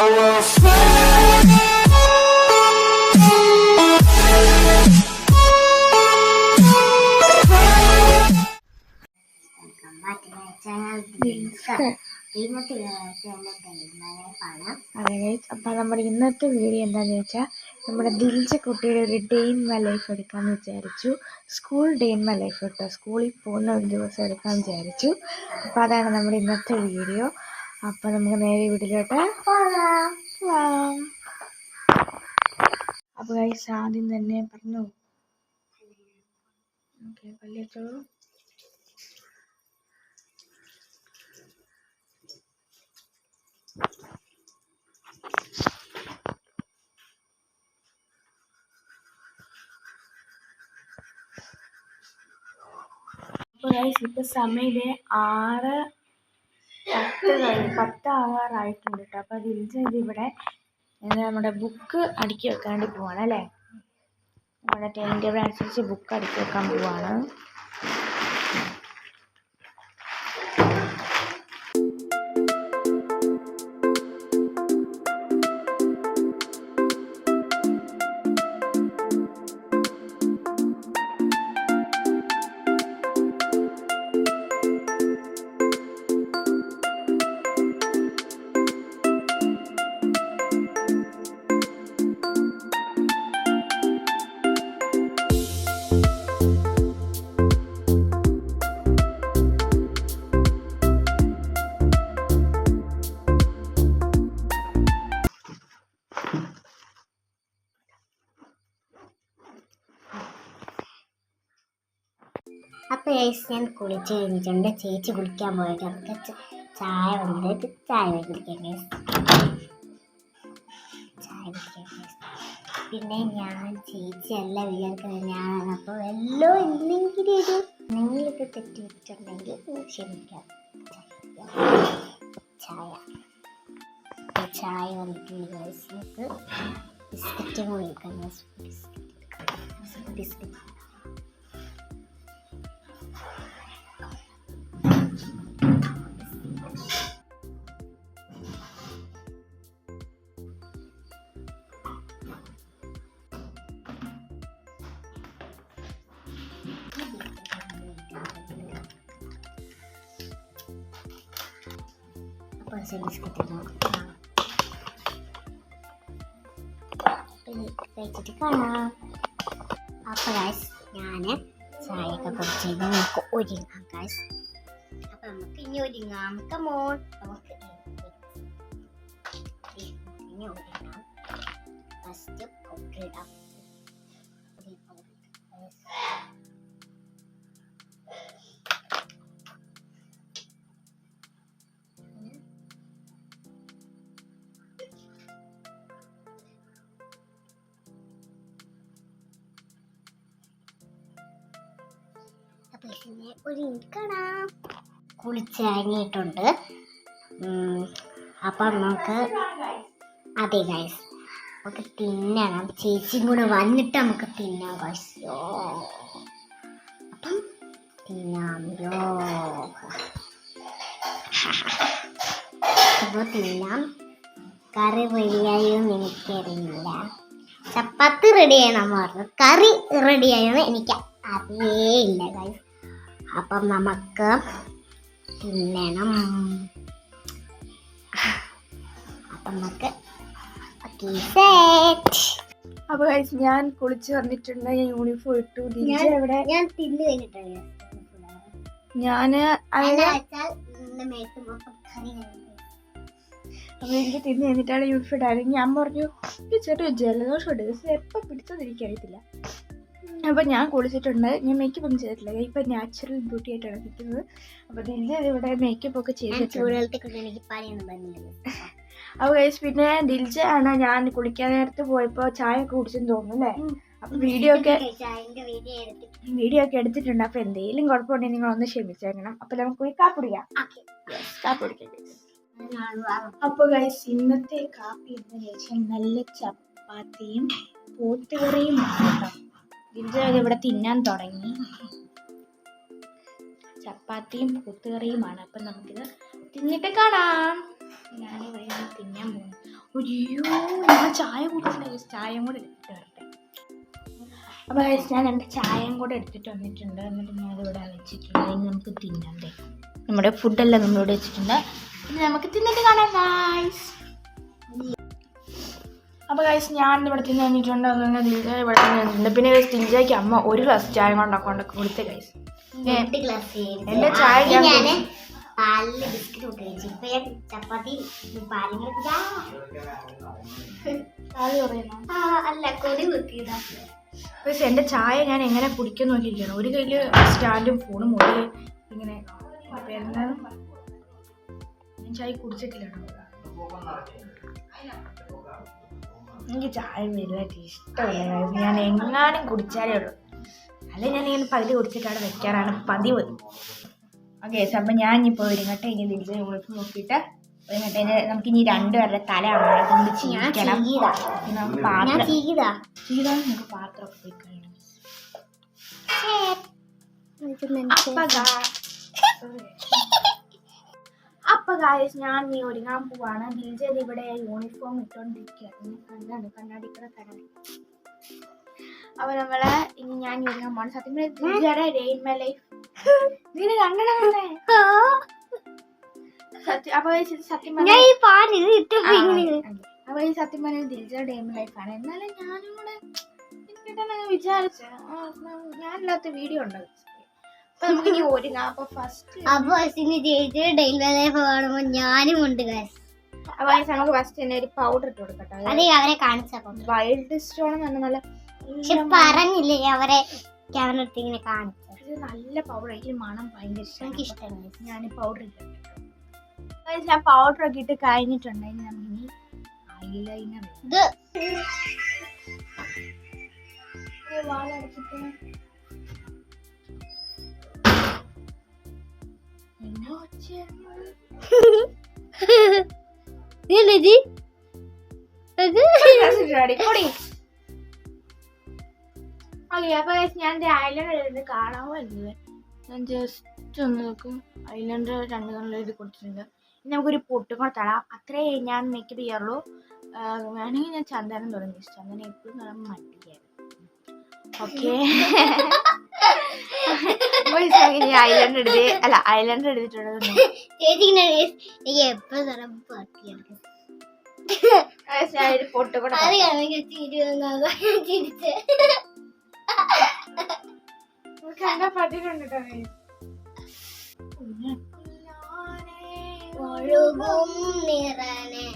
അപ്പം നമ്മുടെ ഇന്നത്തെ വീഡിയോ എന്താണെന്ന് വെച്ചാൽ നമ്മുടെ ദിൽജ കുട്ടിയുടെ ഒരു ഡേ ഇൻ മൈ ലൈഫ് എടുക്കാമെന്ന് വിചാരിച്ചു. School day in my life കേട്ടോ, സ്കൂളിൽ പോകുന്ന ഒരു ദിവസം എടുക്കാമെന്ന് വിചാരിച്ചു. അപ്പോൾ അതാണ് നമ്മുടെ ഇന്നത്തെ വീഡിയോ. അപ്പോൾ നമുക്ക് നേരെ വീട്ടിലോട്ട് പോകാം. അപ്പോൾ ഗൈസ് ആദ്യം തന്നെ പറഞ്ഞു ഓക്കെ പള്ളി വെച്ചോളൂ. അപ്പോൾ ഗൈസ് ഇപ്പോൾ സമയം 6:10 ആവാറായിട്ടുണ്ട് കേട്ടോ. അപ്പോൾ ദിൽജ ഇതിവിടെ നമ്മുടെ ബുക്ക് അടുക്കി വെക്കാൻ വേണ്ടി പോവാണ് അല്ലേ. നമ്മുടെ ടൈം ടേബിൾ അനുസരിച്ച് ബുക്ക് അടുക്കി വെക്കാൻ പോവാണ്. അപ്പോൾ ഞാൻ കുളിച്ച് കഴിഞ്ഞിട്ടുണ്ട്. ചേച്ചി കുളിക്കാൻ പോയിട്ട് നമുക്ക് ചായ വന്നിട്ട് ചായ കുടിക്കാം പിന്നെ ഞാൻ ചേച്ചിയല്ല വിചാരിക്കുന്നത് ഞാനാണ്. അപ്പോൾ എന്തെങ്കിലുമൊക്കെ തെറ്റി വെച്ചിട്ടുണ്ടെങ്കിൽ ക്ഷമിക്കാം. ചായ വന്നിട്ടുണ്ട്. ബിസ്ക്കറ്റ് കഴിക്കാം. ബിസ്ക്കറ്റ് കഴിച്ചിട്ട് കാണാം. അപ്പോൾ ഗൈസ് ഞാൻ ചായയൊക്കെ കുടിച്ച് നമുക്ക് ഒരുങ്ങാം ഗൈസ്. അപ്പം നമുക്ക് ഇനി ഒരുങ്ങാം. കമോൺ നമുക്ക് ഇനി ഒരുങ്ങാം. ഫസ്റ്റ് പൗഡർ ഇടാം. ഒരുങ്ങിക്കണം. കുളിച്ചിറങ്ങിയിട്ടുണ്ട്. അപ്പം നമുക്ക് അതെ ഗൈസ് നമുക്ക് തിന്നണം. ചേച്ചിയും കൂടെ വന്നിട്ട് നമുക്ക് തിന്നാം ഗൈസ്. അപ്പം തിന്നാമല്ലോ. അപ്പോൾ തിന്നാം. കറി റെഡിയായെന്ന് എനിക്കറിയില്ല. ചപ്പാത്തി റെഡി ചെയ്യണം പറഞ്ഞു. കറി റെഡിയായെന്ന് എനിക്ക് അറിയേയില്ല ഗൈസ്. അപ്പം നമുക്ക് തിന്നണം. അപ്പം നമുക്ക് അപ്പോൾ ഗൈസ് ഞാൻ കുളിച്ച് വന്നിട്ടുണ്ട്. ഞാൻ യൂണിഫോം ഇട്ടു. എവിടെ ഞാൻ തിന്നു കഴിഞ്ഞിട്ടാണ്. അപ്പോൾ എനിക്ക് തിന്ന് കഴിഞ്ഞിട്ടാണ് യൂണിഫോം ഇടാറ്. ഞാൻ പറഞ്ഞു ചെറിയ ജലദോഷം ഉണ്ട്. എപ്പോൾ പിടിച്ചതെനിക്കറിയത്തില്ല. അപ്പോൾ ഞാൻ കുളിച്ചിട്ടുണ്ട്. ഞാൻ മേക്കപ്പ് ഒന്നും ചെയ്തിട്ടില്ല. ഇപ്പം നാച്ചുറൽ ബ്യൂട്ടി ആയിട്ടാണ് നിൽക്കുന്നത്. അപ്പോൾ ദിൽജ ഇവിടെ മേക്കപ്പ് ഒക്കെ ചെയ്തിട്ടുണ്ട്. അപ്പോൾ ഗൈസ് പിന്നെ ദിൽജ ആണ് ഞാൻ കുളിക്കാൻ നേരത്ത് പോയപ്പോൾ ചായ ഒക്കെ കുടിച്ചെന്ന് തോന്നുന്നു അല്ലേ. അപ്പോൾ വീഡിയോ ഒക്കെ എടുത്തിട്ടുണ്ട്. അപ്പോൾ എന്തെങ്കിലും കുഴപ്പമുണ്ടെങ്കിൽ നിങ്ങളൊന്ന് ക്ഷമിച്ചേക്കണം. അപ്പോൾ നമുക്ക് പോയി കാപ്പി കുടിക്കാം. അപ്പോൾ ഗൈസ് ഇന്നത്തെ കാപ്പി എന്താണെന്ന് വെച്ചാൽ നല്ല ചപ്പാത്തിയും പോത്തുകറിയും കേട്ടോ. ദിൽജ ഇവിടെ തിന്നാൻ തുടങ്ങി. ചപ്പാത്തിയും പോത്തുകറിയുമാണ്. അപ്പം നമുക്കിത് തിന്നിട്ട് കാണാം. ഞാനിവിടെ തിന്നാൻ പോകുന്നു. അയ്യോ ഞാൻ ചായ കുടിച്ചില്ല, ചായയും കൂടെ എടുത്തിട്ട് വരട്ടെ. അപ്പോൾ ഞാൻ എൻ്റെ ചായയും കൂടെ എടുത്തിട്ട് വന്നിട്ടുണ്ട്. എന്നിട്ട് ഞാനിവിടെ വെച്ചിട്ടുണ്ട്. ഇനി നമുക്ക് തിന്നണ്ടേ, നമ്മുടെ ഫുഡെല്ലാം നമ്മളിവിടെ വെച്ചിട്ടുണ്ട്. ഇനി നമുക്ക് തിന്നിട്ട് കാണാം ഗൈസ്. അപ്പോൾ ഗൈസ് ഞാൻ ഇവിടെ തിന്ന് കഴിഞ്ഞിട്ടുണ്ട്. അങ്ങനെ ദിൽജ ഇവിടെ തിന്ന് കഴിഞ്ഞിട്ടുണ്ട്. പിന്നെ ദിൽജയ്ക്ക് അമ്മ ഒരു ഗ്ലാസ് ചായ കൊണ്ടൊക്കെ കൊടുത്ത് ഗൈസ്. എൻ്റെ ചായ ഞാൻ പാലിൽ ബിസ്ക്കറ്റ് ഉപയോഗിച്ചു. ഇപ്പൊ ഞാൻ ചപ്പാത്തി അല്ല കൊതി കുത്തിയതാ. പക്ഷെ എൻ്റെ ചായ ഞാൻ എങ്ങനെ കുടിക്കാൻ നോക്കിയിരിക്കുകയാണ്. ഒരു കയ്യിൽ സ്റ്റാൻഡും ഫോണും, ഒരു കയ്യിൽ ഇങ്ങനെ ഞാൻ ചായ കുടിച്ചിട്ടില്ല കേട്ടോ. എനിക്ക് ചായ വലുതായിട്ട് ഇഷ്ടമില്ല. ഞാൻ എങ്ങാനും കുടിച്ചാലേ ഉള്ളൂ, അല്ലെങ്കിൽ ഞാൻ ഇങ്ങനെ പകുതി കുടിച്ചിട്ട് അവിടെ വെക്കാറാണ് പതിവ്. ഓക്കെ, അപ്പം ഞാൻ ഇനിയിപ്പോൾ ഒരുങ്ങട്ടെ. ഇനി ദിൽജ യൂണിഫോം നോക്കിയിട്ട് ഒരുങ്ങട്ടെ. നമുക്കിനി രണ്ടുപേരുടെ തല കൊണ്ട് ചീക്കണം. നമുക്ക് പാത്രം നമുക്ക് പാത്രമൊക്കെ പോയി കഴിയണം. അപ്പൊ ഗായ്സ് ഞാൻ നീ ഒരുങ്ങാൻ പോവാണ്. ദിൽജ ഇവിടെ യൂണിഫോം ഇട്ടോണ്ടിരിക്കുകയാണ്. കണ്ണാടിക്കൂടെ കണ്ണാടി. അപ്പൊ നമ്മള് ഇനി ഞാൻ ഒരുങ്ങാൻ പോവാണ്. സത്യം ദിൽജയുടെ ഡേ ഇൻ മൈ ലൈഫ് ഇതിന് രണ്ടെണ്ണമല്ലേ സത്യം. അപ്പൊ സത്യം അപ്പൊ ഈ സത്യം പറഞ്ഞ ദിൽജയുടെ ഡേ ഇൻ മൈ ലൈഫാണ്. എന്നാലും ഞാനും കൂടെ എനിക്കിട്ടെന്ന് വിചാരിച്ച ഞാനില്ലാത്ത വീഡിയോ ഉണ്ടോ. അപ്പൊ നമുക്ക് ഇനി ഒരുങ്ങാം. അപ്പൊ ഫസ്റ്റ് ഞാനും ഉണ്ട്. അപ്പൊ നമുക്ക് ഫസ്റ്റ് തന്നെ ഒരു പൗഡർ ഇട്ട് കൊടുക്കട്ടെ. അവരെ കാണിച്ചപ്പോ വൈൽഡ് സ്റ്റോൺ എന്ന് പറഞ്ഞ നല്ല പറഞ്ഞില്ലേ അവരെ ക്യാമറ എടുത്ത് ഇങ്ങനെ കാണിച്ചു. നല്ല പൗഡർ. എനിക്ക് മണം ഭയങ്കര ഇഷ്ടമാണ്. ഞാൻ പൗഡർ ഇട്ടിട്ടുണ്ട്. ഞാൻ പൗഡർ ഒക്കെ ഇട്ട് കഴിഞ്ഞിട്ടുണ്ടെങ്കിൽ നമുക്കിനി ഐലൈനർ വാളടച്ചിട്ട് അപ്പൊ ഞാൻ ഐലൈനർ കാണാമോ അല്ലേ. ഞാൻ ജസ്റ്റ് ഒന്ന് നോക്കും. ഐലൈനർ രണ്ട് കണ്ണിൽ ഇത് കൊടുത്തിട്ടുണ്ട്. ഇനി നമുക്കൊരു പൊട്ടും കൂടെ തടാം. അത്രേ ഞാൻ മേക്കപ്പ് ചെയ്യാറുള്ളൂ. വേണമെങ്കിൽ ഞാൻ ചന്ദനം തുടങ്ങി. ചന്ദനം എപ്പോഴും നമ്മൾ മട്ടിക്കായിരുന്നു. ഓക്കെ, ഐലൈനർ എടുത്ത് ഐലൈനർ എടുത്തിട്ടുള്ളത് പൊട്ടും കൂടെ പറ്റിട്ടുണ്ട്. ഒഴുകും നിറനെ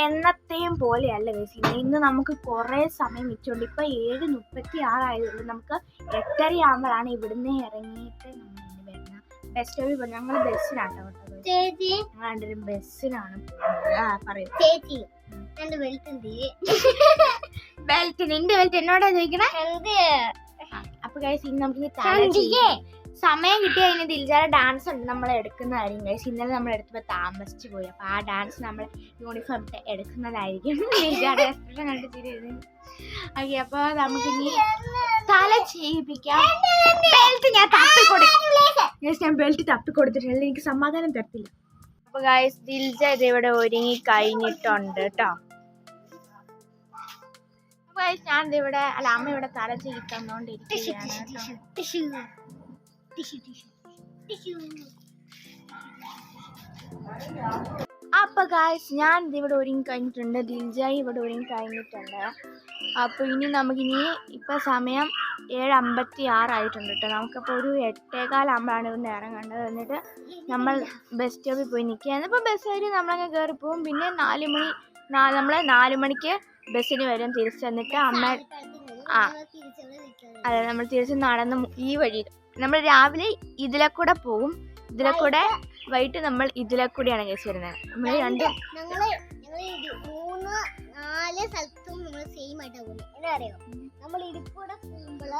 എന്നത്തെയും പോലെയല്ല ഗൈസ്. ഇന്ന് നമുക്ക് കുറെ സമയം വെച്ചുകൊണ്ട് ഇപ്പൊ 7:36 ആയതുള്ളൂ. നമുക്ക് 8:30 ആകുമ്പോഴാണ് ഇവിടുന്ന് ഇറങ്ങിയിട്ട് നമ്മൾ വരുന്ന ബസ് സ്റ്റോപ്പിൽ. ഞങ്ങൾ ബസ്സിനാട്ടോ കേട്ടോ. ഞങ്ങൾ ബസ്സിനാണ് പറയുന്നത്. ബെൽറ്റ് നിന്റെ ബെൽറ്റ് എന്നോടാ ചോദിക്കണേ. അപ്പൊ ഗൈസ് ഇന്ന് നമുക്ക് സമയം കിട്ടിയ കഴിഞ്ഞാൽ ദിൽജയുടെ ഡാൻസ് ഉണ്ട് നമ്മൾ എടുക്കുന്നതായിരിക്കും ഗൈസ്. ഇന്നലെ നമ്മൾ എടുത്തപ്പോൾ താമസിച്ചു പോയി. അപ്പൊ ആ ഡാൻസ് നമ്മൾ യൂണിഫോം ഇട്ട് എടുക്കുന്നതായിരിക്കും. ദിൽജയുടെ എക്സ്പ്രഷൻ കണ്ടിട്ട് ഓക്കെ. അപ്പൊ നമുക്കിനി തല ചെയ്യിപ്പിക്കാം. ബെൽറ്റ് ഞാൻ ഞാൻ ബെൽറ്റ് തപ്പിക്കൊടുത്തിട്ടില്ല, എനിക്ക് സമാധാനം തരത്തില്ല. അപ്പൊ ഗൈസ് ദിൽജ ഇത് ഇവിടെ ഒരുങ്ങി കഴിഞ്ഞിട്ടുണ്ട് കേട്ടോ. ഞാൻ ഇവിടെ അമ്മ ഇവിടെ തല ചെയ്ത് തന്നോണ്ടിരിക്കുകയാണ് കേട്ടോ. അപ്പൊ ഗായ്സ് ഞാൻ ഇവിടെ ഒരുങ്ങി കഴിഞ്ഞിട്ടുണ്ട്. ദിൽജായി ഇവിടെ ഒരുങ്ങി കഴിഞ്ഞിട്ടുണ്ട്. അപ്പോൾ ഇനി നമുക്കിനി ഇപ്പം സമയം 7:56 ആയിട്ടുണ്ട് കേട്ടോ. നമുക്കപ്പോൾ ഒരു 8:15 ആകുമ്പോഴാണ് ഇവിടുന്ന് ഇറങ്ങേണ്ടത്. എന്നിട്ട് നമ്മൾ ബസ് സ്റ്റോപ്പിൽ പോയി നിൽക്കുകയാണ്. ഇപ്പോൾ ബസ് കയറി നമ്മളങ്ങ് കയറി പോവും. പിന്നെ 4 മണിക്ക് ബസ്സിന് വരും തിരിച്ചു. എന്നിട്ട് അമ്മ അതെ നമ്മൾ തിരിച്ച് നടന്ന് ഈ വഴി നമ്മൾ രാവിലെ ഇതിലെ കൂടെ പോവും. ഇതിലെ കൂടെ വൈകിട്ട് നമ്മൾ ഇതിലെ കൂടെയാണ് കേസ് വരുന്നത്. നമ്മൾ 3-4 സ്ഥലത്തും നമ്മൾ സെയിം ആയിട്ടാണ് പോകുന്നത്. എന്താ അറിയോ, നമ്മൾ ഇതിക്കൂടെ പോകുമ്പോൾ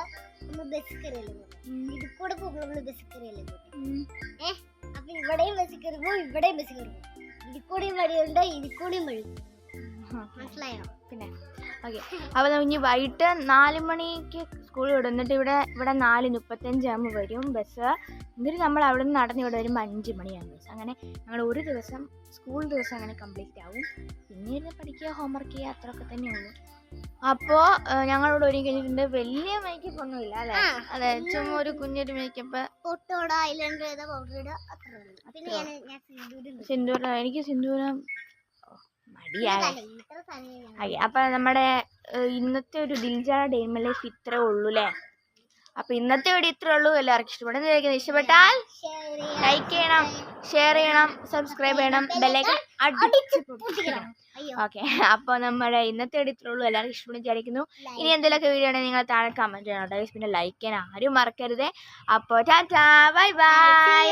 നമ്മൾ ബസ് കയറിയല്ലേ പോകും, ഇതിക്കൂടെ പോകുമ്പോൾ നമ്മൾ ബസ് കയറിയല്ലേ പോകും. അപ്പൊ ഇവിടെയും ബസ് കയറുമ്പോൾ ഇവിടെയും ബസ് കയറുമ്പോൾ ഇതിക്കൂടെയും വഴിയുണ്ട്, ഇതിക്കൂടെയും വഴി. മനസ്സിലായോ? പിന്നെ ഓക്കെ. അപ്പോൾ ഇനി വൈകിട്ട് 4 മണിക്ക് സ്കൂൾ വിടും. എന്നിട്ട് ഇവിടെ 4:35 വരും ബസ്. എന്നിട്ട് നമ്മൾ അവിടെ നിന്ന് നടന്ന് ഇവിടെ വരുമ്പോൾ 5 മണിയാകും ബസ്. അങ്ങനെ ഞങ്ങൾ ഒരു ദിവസം സ്കൂൾ ദിവസം അങ്ങനെ കംപ്ലീറ്റ് ആവും. പിന്നീട് പഠിക്കുക, ഹോംവർക്ക് ചെയ്യുക, അത്രയൊക്കെ തന്നെ ഉള്ളൂ. അപ്പോൾ ഞങ്ങളിവിടെ ഒരുങ്ങി കഴിഞ്ഞിട്ടുണ്ട്. വലിയ മേക്കപ്പ് ഒന്നും ഇല്ല അല്ലേ? അതെ, ചുമ്മാ ഒരു കുഞ്ഞൊരു മേക്കപ്പ്. സിന്ദൂരം, എനിക്ക് സിന്ദൂരം മടിയാണ്. അപ്പൊ നമ്മുടെ ഇന്നത്തെ ഒരു Dilja day in my life ഇത്രേ ഉള്ളൂ അല്ലേ? അപ്പൊ ഇന്നത്തെ വീഡിയോ ഇത്രേ ഉള്ളൂ. എല്ലാവർക്കും ഇഷ്ടപ്പെട്ടാൽ ലൈക്ക് ചെയ്യണം, ഷെയർ ചെയ്യണം, സബ്സ്ക്രൈബ് ചെയ്യണം, ബെല്ലൈക്കൺ അടിച്ച് പൊട്ടിക്കണം. ഓക്കെ, അപ്പോൾ നമ്മുടെ ഇന്നത്തെ വീഡിയോ ഇത്രേ ഉള്ളൂ. എല്ലാവർക്കും ഇഷ്ടപ്പെടുന്നു വിചാരിക്കുന്നു. ഇനി എന്തെങ്കിലുമൊക്കെ വീഡിയോ ആണെങ്കിൽ നിങ്ങൾ താഴെ കമന്റ് ചെയ്യണം. പിന്നെ ലൈക്ക് ചെയ്യാൻ ആരും മറക്കരുത്. അപ്പോൾ ടാറ്റാ, ബൈ ബൈ.